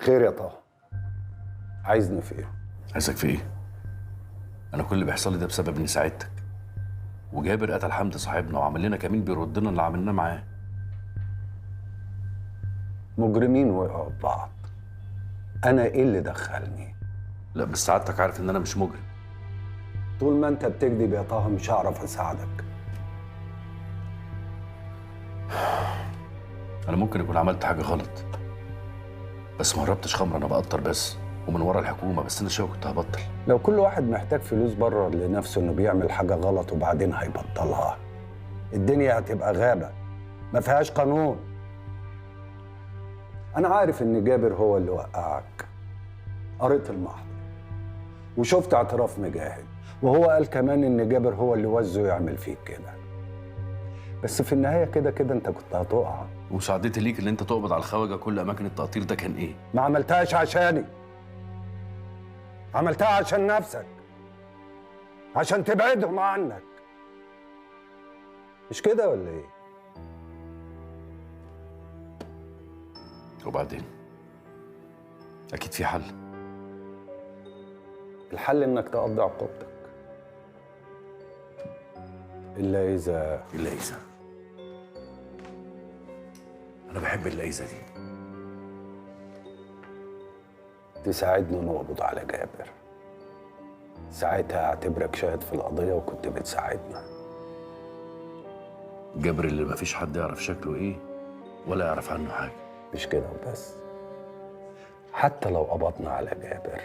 خير يا طه. عايزني في ايه؟ عايزك في ايه؟ انا كل اللي بيحصل لي ده بسبب اني ساعدتك. وجابر قتل حمدي صاحبنا وعمل لنا كمين بيردنا اللي عملناه معاه. مجرمين وقعوا في بعض. انا ايه اللي دخلني؟ لا بس سعادتك عارف ان انا مش مجرم. طول ما انت بتكذب يا طه مش هعرف اساعدك. انا ممكن اكون عملت حاجه غلط، بس ما هربتش خمر، انا بقطر بس ومن ورا الحكومه، بس انا شايف كنت هبطل. لو كل واحد محتاج فلوس بره لنفسه انه بيعمل حاجه غلط وبعدين هيبطلها، الدنيا هتبقى غابه ما فيهاش قانون. انا عارف ان جابر هو اللي وقعك. قريت المحضر وشفت اعتراف مجاهد، وهو قال كمان ان جابر هو اللي وزه يعمل فيك كده. بس في النهايه كده كده انت كنت هتقع. ومساعدتي ليك اللي انت تقبض على الخواجه كل اماكن التقطير ده كان ايه؟ ما عملتهاش عشاني، عملتها عشان نفسك، عشان تبعدهم عنك. مش كده ولا ايه؟ وبعدين اكيد في حل. الحل انك تقضي عقوبتك. الا اذا انا بحب الليزه دي. تساعدني نقبض على جابر. ساعتها اعتبرك شاهد في القضيه وكنت بتساعدنا. جابر اللي مفيش حد يعرف شكله ايه ولا يعرف عنه حاجه. مش كده وبس، حتى لو قبضنا على جابر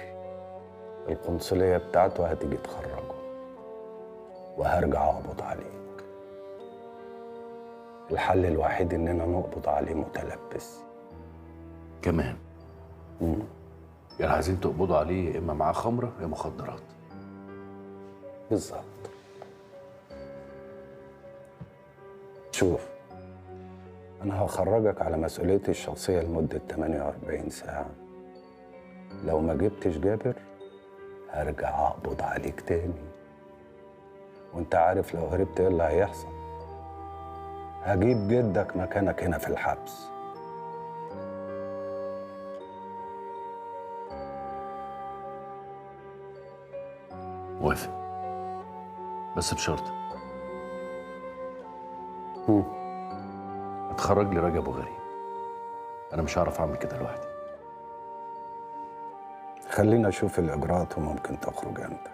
القنصليه بتاعته هتيجي تخرجه وهرجع اقبض عليك. الحل الوحيد اننا نقبض عليه متلبس كمان. يعني عايزين تقبضوا عليه يا اما معاه خمره يا مخدرات. بالظبط. شوف، انا هخرجك على مسؤوليتي الشخصيه لمده 48 ساعه. لو ما جبتش جابر هرجع اقبض عليك تاني. وانت عارف لو هربت ايه اللي هيحصل؟ هجيب جدك مكانك هنا في الحبس. موافق، بس بشرط. اتخرج لي رجب وغريب. انا مش هعرف اعمل كده لوحدي. خلينا اشوف الاجراءات وممكن تخرج انت.